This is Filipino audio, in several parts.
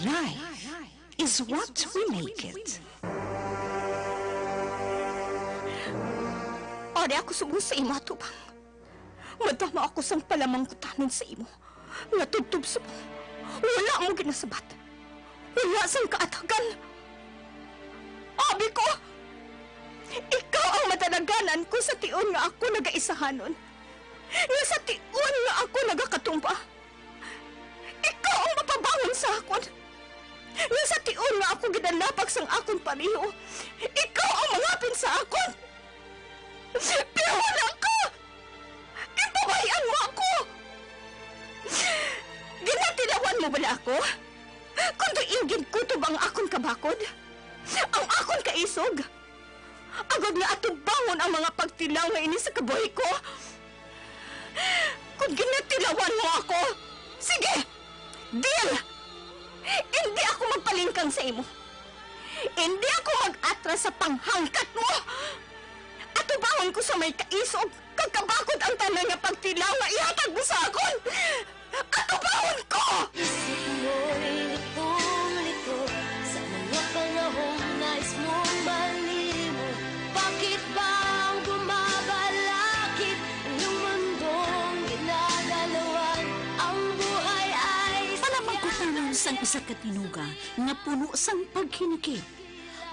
Life is what we make it. Ari ako sugo sa imo, Tubang. Madama ako sang palamang kutanon sa imo. Nga tubtub sa mo. Wala mo ginasabat. Wala sang kaatagan. Abi ko! Ikaw ang matanaganan ko sa tiun nga ako nagaisahanon. Nga sa tiun nga ako nagakatumba. Ikaw ang mapabangon sa akon. Nga sa tiun nga ako ginalapag sang akon pariho. Ikaw ang mangapin sa akon. Pero wala ka! Kipabayan mo ako! Ginatilawan mo bala ako? Kung do'inggid kutob ang akon kabakod? Ang akon kaisog? Agad nga atubangon ang mga pagtilaw nga ini sa kabuhay ko? Kung ginatilawan mo ako, sige! Deal! Hindi ako magpalingkang sa imo. Hindi ako mag-atras sa panghangkat mo! Atubangon ko sa may kaisog, kagkabakod ang tanan nga pagtilaw nga ihatag mo sa akon! Atubangon ko! Isip mo'y litong-lito sa mga panahong nais mong malimot. Bakit bang bumabalakid ang iyong mundong ginagalawan? Ang buhay ay Palamang sang isa katinuga nga puno sang paghinikip,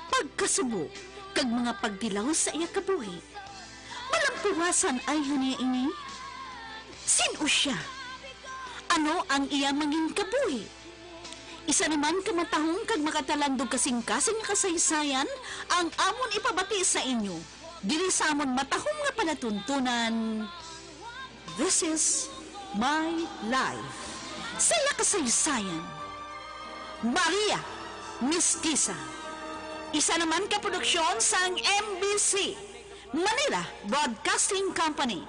pagkasubo, kag mga pagdilaw sa iya kabuhi. Malampuwasan ay ini. Sino siya? Ano ang iya manging kabuhi? Isa naman kamatahong kag makatalandog kasing-kasing nga kasaysayan ang amon ipabati sa inyo. Dili sa amon matahong nga palatuntunan. This is my life. Saya kasaysayan. Maria Mestiza. Isa naman ka produksyon sang MBC, Manila Broadcasting Company,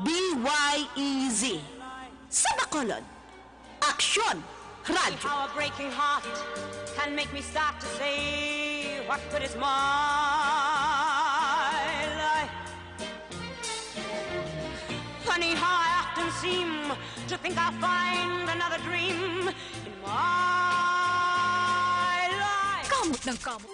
BYEZ. Sa Bacolod, Aksyon Radio. How a breaking heart can make me start to say, what good is my life? Funny how I often seem to think I'll find another dream in my life. Kamot ng kamot.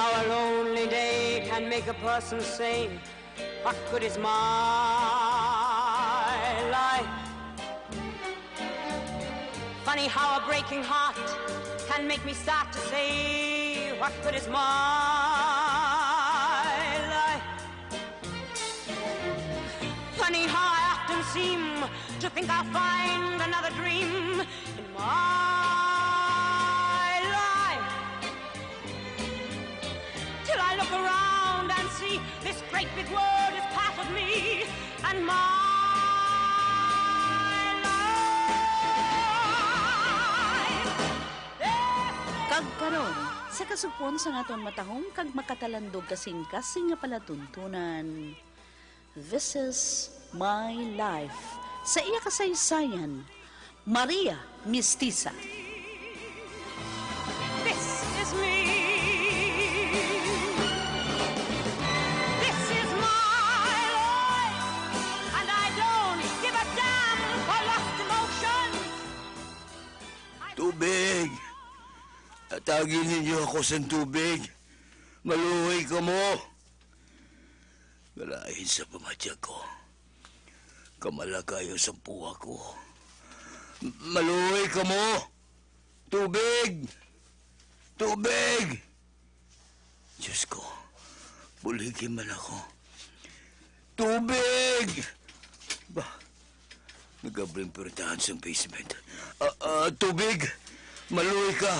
how a lonely day can make a person sane. What good is my life? Funny how a breaking heart can make me start to say, what good is my life? Funny how I often seem to think I'll find another dream in my life. Till I look around and see this great big world is part of me and my life. Kag karon, sa kasupon sa ngaton matahong kag makatalandog kasing-kasing nga palatuntunan. This is my life. Sa iya kasaysayan, Maria Mestiza. This is me. This is my life. And I don't give a damn for lost emotions. Tubig! Tatagin ninyo ako sa tubig. Maluhay ka mo. Galahin sa pamadya ko. Kamala kayo sa puwa ko. Maluhay ka mo. Tubig! Tubig! Diyos ko, buligin man ako. Tubig! Ba, nagabring pertahan sa basement. Tubig! Maluhay ka!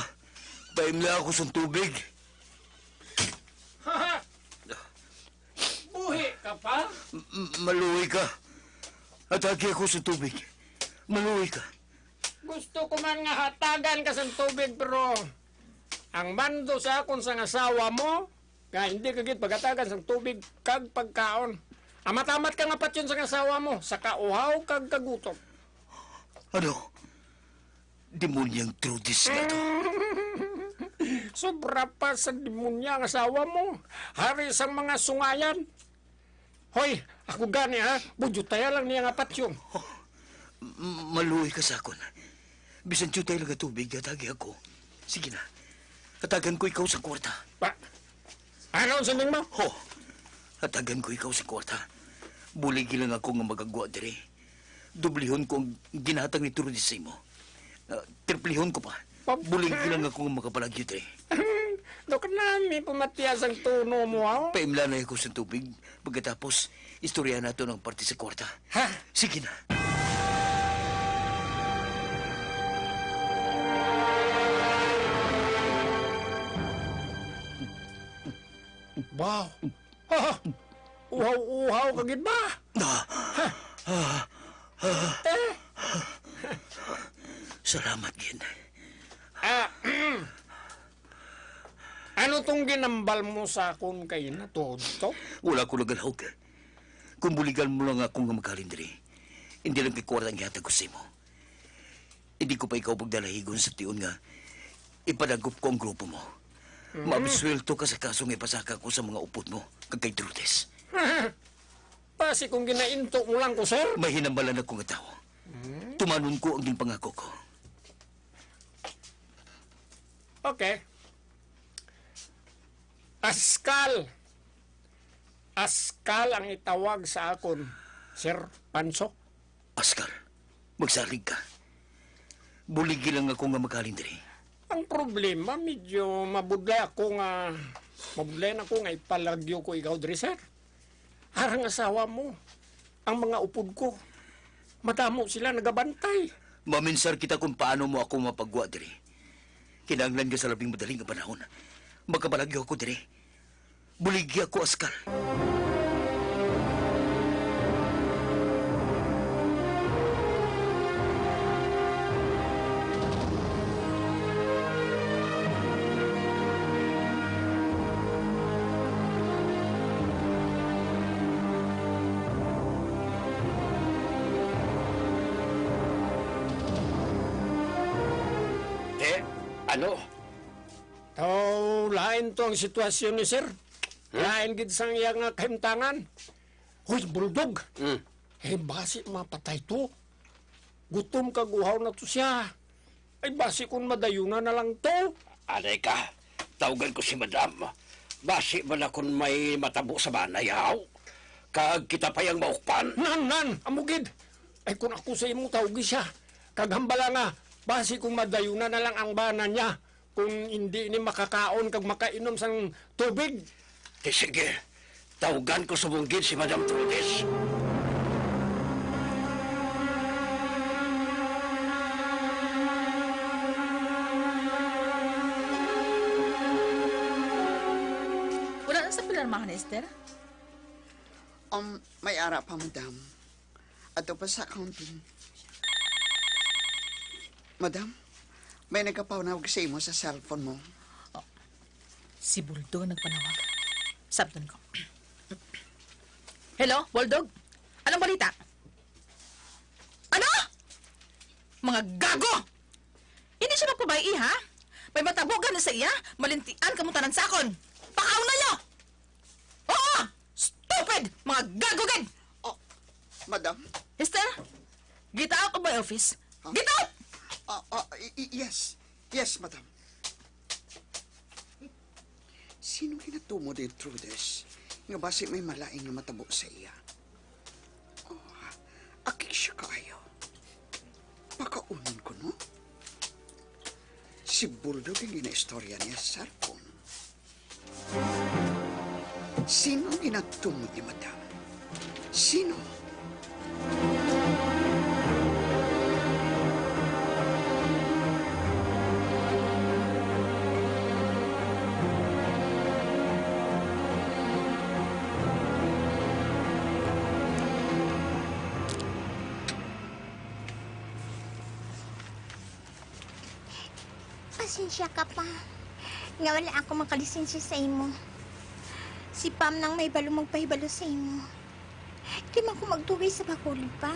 Time na ako sa tubig. Buhi ka pa? Maluhay ka. Atake ako sa tubig. Maluhay ka. Gusto ko man nga hatagan ka sa tubig, pero ang mando sa akon sa asawa mo, nga hindi kagit pagatagan sa tubig kag pagkaon. Amatamat ka nga patyon sa asawa mo, sa kauhaw kag kagutom. Ano? Demonyang trudis na to. Sobra pa sa demonya ang asawa mo. Hari sa mga sungayan. Hoy, ako gani ha, budyutaya lang niya nga patyon. Maluhay ka sa akon. Bisan tutay lang ang tubig, atake ako. Sige na. Hatagan ko ikaw sa kwarta. Pa, ano ang sanding mo? Ho! Hatagan ko ikaw sa kwarta. Buligi lang ako nga magagwa dire. Dublihon ko ang ginatang ni Trudis mo. Triplihon ko pa. Buligi lang ako nga makapalagyo dire. Do ka namin pumatiyas ang tuno mo, ha? Paimla na ako sa tubig. Pagkatapos, istorya nato ng parte sa kwarta. Ha? Sige na. Wow! Ha? Uhaw-uhaw kagid ba? Salamat, Gin. Ano tong ginambal mo sa akon kay na to? Wala ko nagalhog. Kung buligan mo lang ako nga magkalindri, hindi lang kay kwarta ang ihatag ko sa mo. Hindi ko pa ikaw pagdalahigon sa tiyon nga ipadagop ko ang grupo mo. Mabiswelto ka sa kasong ipasaka ko sa mga upod mo, kagkay Trudis. Pasi kung ginainto mo lang ko, sir. May hinambalan ako nga tao. Tumanon ko ang ginpangako ko. Okay. Askal. Askal ang itawag sa akon, Sir Panso. Askal, magsalig ka. Buligi lang ako nga magkalindri. Ang problema, medyo mabudlay na ako nga ipalagyo ko ikaw, diri, sir. Harang asawa mo, ang mga upod ko, madamo sila nagabantay. Maminsar kita kung paano mo ako mapagwa diri. Kinanglan ka sa labing madaling nga panahon. Magkabalagyo ako diri. Buligi ako, Askal. Ano? Lain to ang sitwasyon ni sir. Lain gid sang iya nga kahimtangan. Hoy, buldog. Basi mapatay to. Gutom kaguhaw na to siya. Ay, basi kung madayunan na lang to. Aray ka, tawagan ko si Madam. Basi man akong may matabo sa banayaw. Kag kita pa yung maukpan. Nan, amugid. Ay kung ako sa imo tawgi siya. Kaghambala nga, basi kung madayunan na lang ang bana niya. Kung hindi ni makakaon kag makainom sang tubig. Sige, tawagan ko sa bunggid si Madam Trudis. Wala na sa pilarmahan, Esther? May ara pa, madam. Ato pa sa accounting. Madam, may nagkapawnawag sa imo sa cellphone mo. Si Bulldog ang nagpanawag. Sabton ko. Hello, Bulldog? Anong balita? Ano? Mga gago! Hindi siya magpabayi, ha? May matabogan na sa iya, malintian kamuntanan sakon. Pakaw na nyo! Oo! Stupid! Mga gagugin! Oh, madam? Esther, get out of my office. Get out! Yes. Yes, madam. Sino kinatumo din through this? Nga basi may malaing nga matabo sa iya. Oh, akik siya kayo. Pakaunin ko, no? Si Bulldog ang gina-istorya niya sa cellphone. Sino ang ginatumo ni madam? Sino? Pasensya ka pa. Nga wala ako makalisensya sa imo. Si Pam nang may balo magpahibalo sa imo. Di man ko magtugay sa bakulod pa.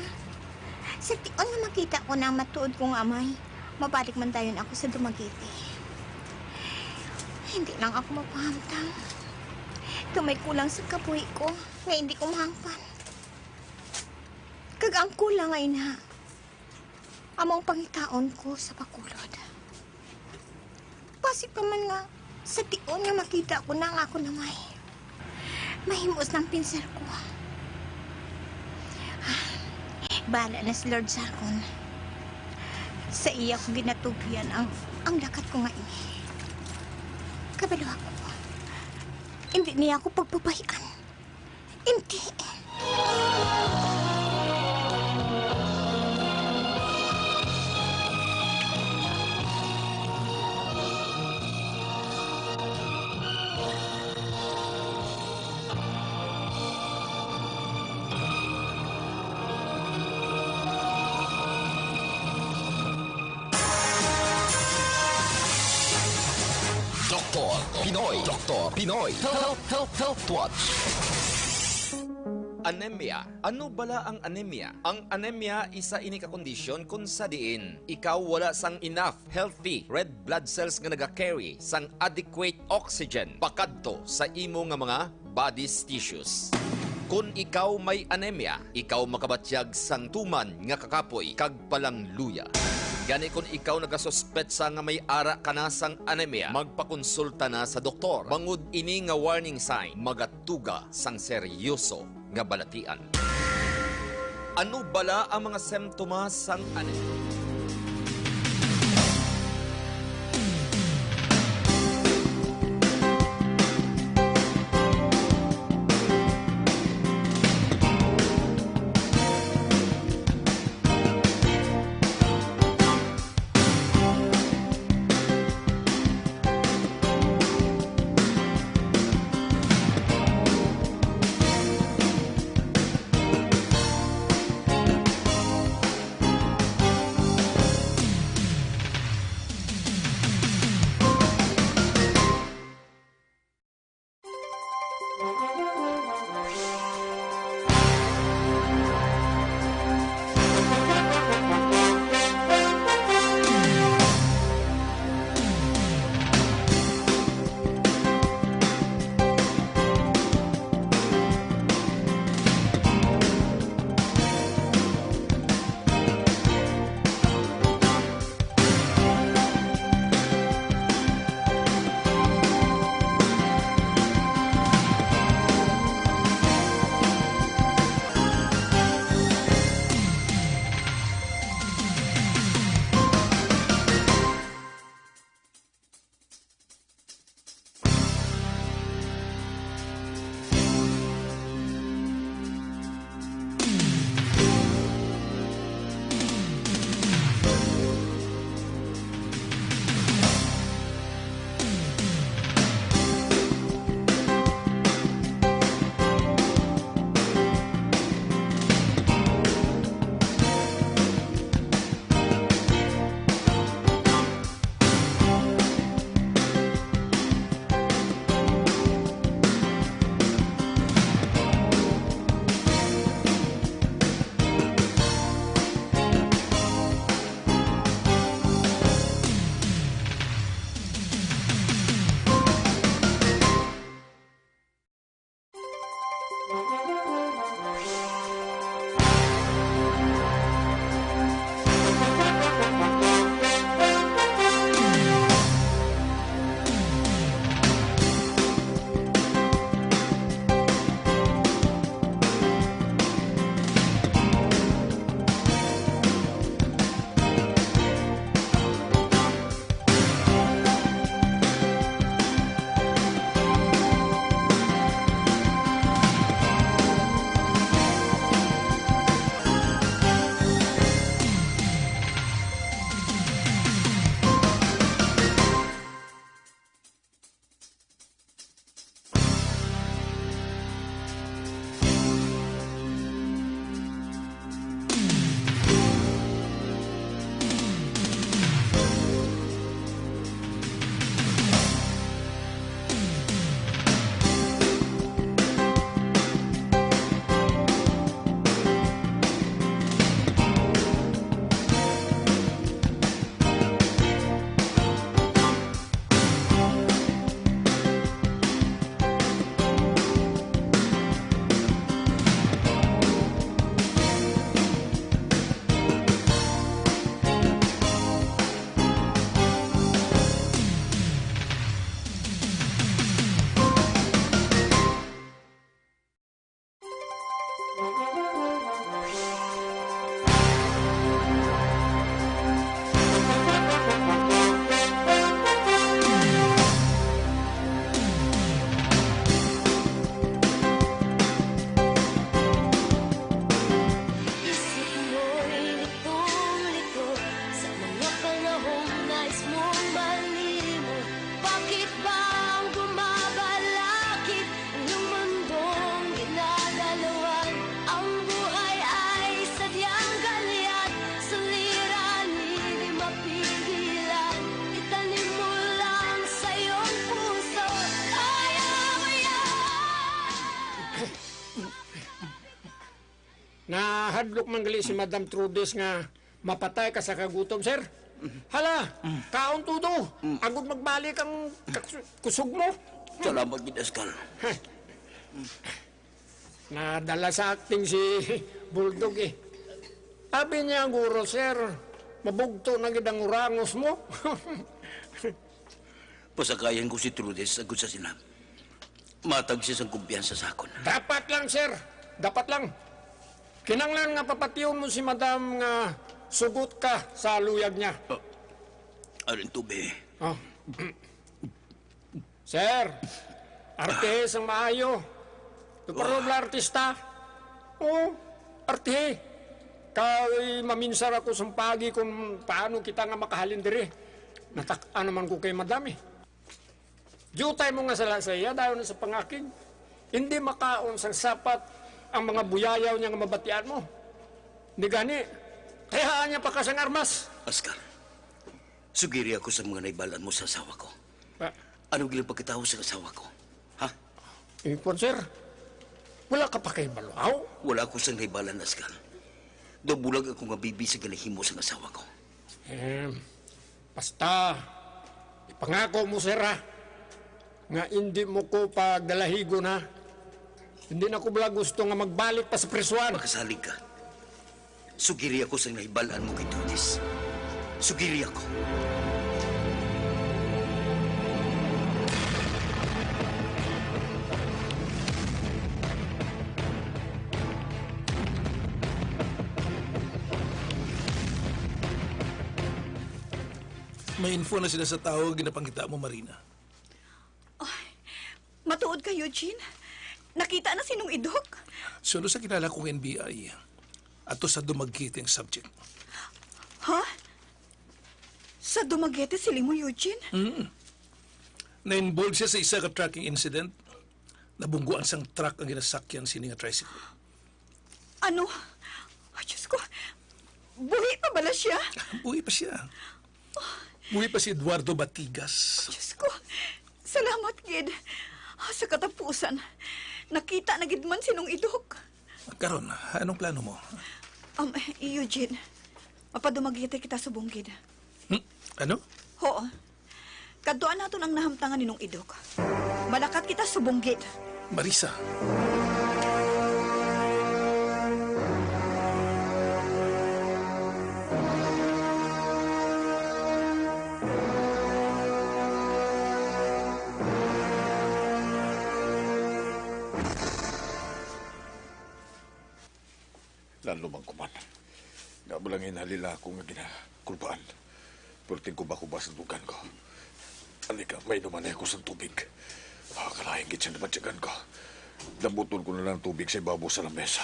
Sa tion nga makita ko na ang matuod kong amay, mabalik man dayon ako sa Dumaguete. Hindi lang ako mapahamtang. Tumay kulang sa kabuhi ko, nga hindi ko mahangpan. Kag ang kulang ay na, among pangitaon ko sa bakulod. Pasip ka man nga, sa tion nga makita ko na ang ako na mahimos ng pinsel ko. Bahala na si Lord Sarkon. Sa iya ko ginatugyan ang lakat ko nga ini. Kabalo ako. Hindi niya ako pagpapahian. Hindi. Doktor Pinoy. Health Watch. Anemia. Ano bala ang anemia? Ang anemia isa ini ka kondisyon kung sa diin ikaw wala sang enough healthy red blood cells nga naga-carry sang adequate oxygen pakadto sa imo nga mga body's tissues. Kung ikaw may anemia, ikaw makabatyag sang tuman nga kakapoy kag palang luya. Gani kung ikaw nagasuspetsa nga may ara ka na sang anemia, magpakonsulta na sa doktor. Bangod ini nga warning sign, magatuga sang seryoso nga balatian. Ano bala ang mga semptomas sang anemia? nagahadlok man gali si Madam Trudes nga mapatay ka sa kagutom, sir. Hala, kaon tudo. Agud magbalik ang kusog mo. Salamat, gid, Askal. Nadala sa acting si Bulldog eh. Sabi niya, guro, sir, mabugto na gid ang urangos mo. Pasakayan ko si Trudes agud sa sinam. Matag siya sang kumpiyansa sa akon. Dapat lang, sir. Dapat lang. Kinanglan nga papatiyon mo si Madam nga sugot ka sa luyag niya. Arin tube. Oh. Sir, artist ang maayo. Tuparod la artista. Oo, arte. Kay maminsar ako sa pagi kung paano kita nga makahalin diri. Natak-an naman ko kay Madam eh. Jutay mo nga sa iya dahil sa pangakig. Hindi makaon sang sapat ang mga buyayaw niya nga mabatian mo. Hindi gani. Kaya niya pa kasang armas. Askal, sugiri ako sa mga naibalan mo sa asawa ko. Pa, Ano gilang pagkatao sa asawa ko? Ha? ipon, sir. Wala ka pa kay Balaw? Wala ko sa naibalan, Askal. Daw bulag ako nga bibi sa ganahimo sa asawa ko. Basta, ipangako mo, sir, ha? Nga hindi mo ko pagdalahigo na. Hindi na ko bala gusto nga magbalik pa sa presuan. Makasalig ka. Sugiri ako sa naibalan mo kay Trudes. Sugiri ako. May info na sila sa tao, ginapangkita mo, Marina. Matuod ka, Eugene. Nakita na sinong idok. Suno sa kilala kong NBI, ato sa dumagkit ang subject. Ha? Sa Dumaguete sili mo, Eugene? Na-involved siya sa isa ka tracking incident. Nabungguan sang truck ang ginasakyan sini nga tricycle. Ano? Ay, Diyos ko. Buhi pa bala siya? Buhay pa siya. Buhay pa si Eduardo Batigas. Diyos ko. Salamat, Gid. Sa katapusan, nakita na gid man sinong idok. Karon, anong plano mo? Eugene, mapadumagite kita sa bunggid. Ano? Oo. Kaduan nato ang nahamtangan ninong idok. Malakat kita sa bunggid. Marisa. Lalo mang kuman. Nga mo lang inhalila ako nga ginakulbaan. Pulting ko ba sa dugan ko. Alika, may naman ako sa tubig. Kalahin git siya naman tiyagan ko. Damuton ko na lang tubig sa ibabaw sa lamesa.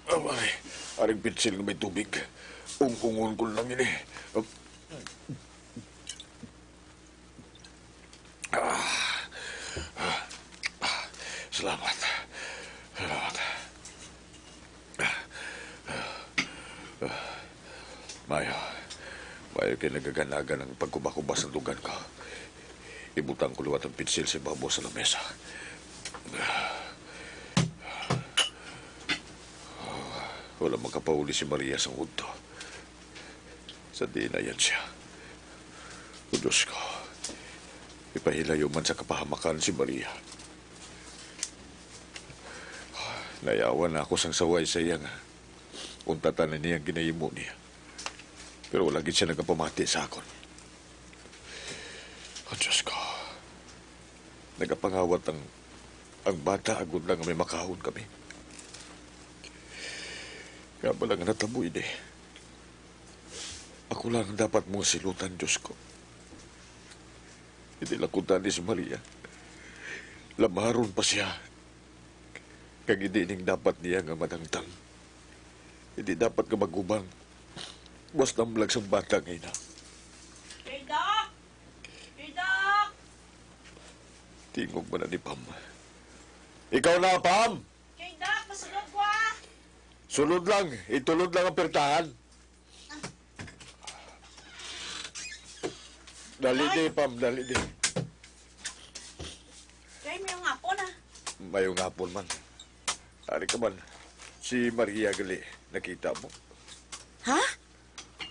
Ay, aring pitsil na may tubig. Ung-ungon ko lang ini. Salamat. Salamat. Mayo kayo nagaganaga ng pagkubakubas ng dugan ko. Ibutang ko luwat ang pitsil sa ibabaw sa lamesa. Wala makapauli si Maria sa udto. Sa di na yan siya. O Diyos ko, ipahilayo man sa kapahamakan si Maria. Nayawan na ako sang saway sa iya nga. Untatan na niya ginayimo niya. Pero wala gid siya nagapamati sa akon. Oh, Diyos ko. Nagapangawat ang bata agud lang nga may makahon kami. Kaya ba lang nataboy de. Ako lang ang dapat mong silutan, Diyos ko. Hindi lakutan ni si Maria. Lamaron pa siya. Kag hindi ning dapat niya nga madangtang. Hindi dapat ka magubang. Basta malag sang bata ngayon na. Doc! Doc! Tingog mo na ni Pam. Ikaw na, Pam! Doc, masunod ko ah! Sunod lang. Itulod lang ang pertahan. Dali di, Pam. Dali di. Kaya mo yung hapon ah. Mayong hapon man. Ari ka man, si Maria gali, nakita mo? Ha?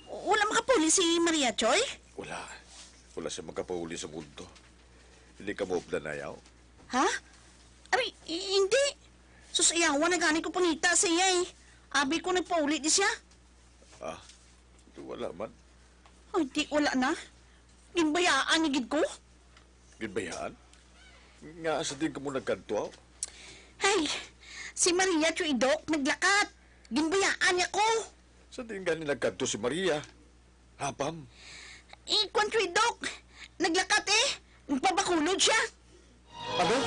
Wala makapuli si Maria Choy? Wala. Wala siya magkapauli sa mundo. Hindi ka mo nayaw. Ha? Ari, hindi. Susayawan na gani ko pangita sa iya eh. Abi ko nagpauli di siya. Ah, wala man. Ay, di wala na. Ginbayaan ni gid ko. Ginbayaan? Nga sa din ka mo nagkanto. Ay, si Maria Choy Dok naglakat. Ginbayaan niya ko. Sa din gani nagkanto si Maria. Hapam. Kwan Choy Dok, naglakat eh. Nagpabakulod siya. Ano?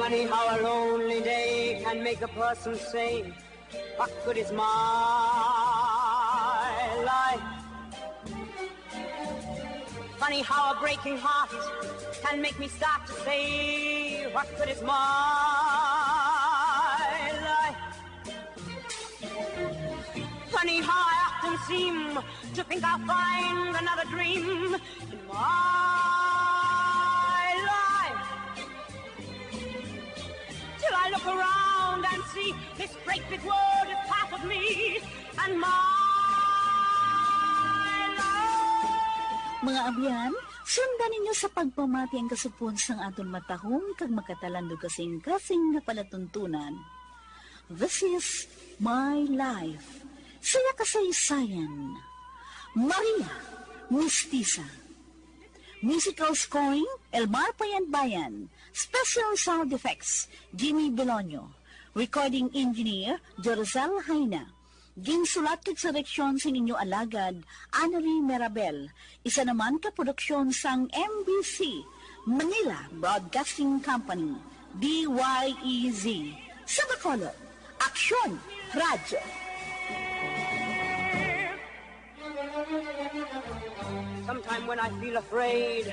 Funny how a lonely day can make a person say, what good is my life? Funny how a breaking heart can make me start to say, what good is my life? Funny how I often seem to think I'll find another dream in my life. Till I look around and see this great big world is part of me and my life. Mga abyan, sundan ninyo sa pagpamati ang kasupon sang aton matahong kag makatalando kasing-kasing na palatuntunan. This is my life. Saya kasaysayan. Maria Mestiza. Musical scoring, Elmar Payanbayan. Special sound effects, Jimmy Belonio. Recording engineer, Jorzel Haina. Ginsulat kag sa direksyon sa ninyo alagad, Annery Merabel. Isa naman ka produksyon sang MBC, Manila Broadcasting Company, DYEZ. Sa Bacolod, Aksyon Radyo. Sometime when I feel afraid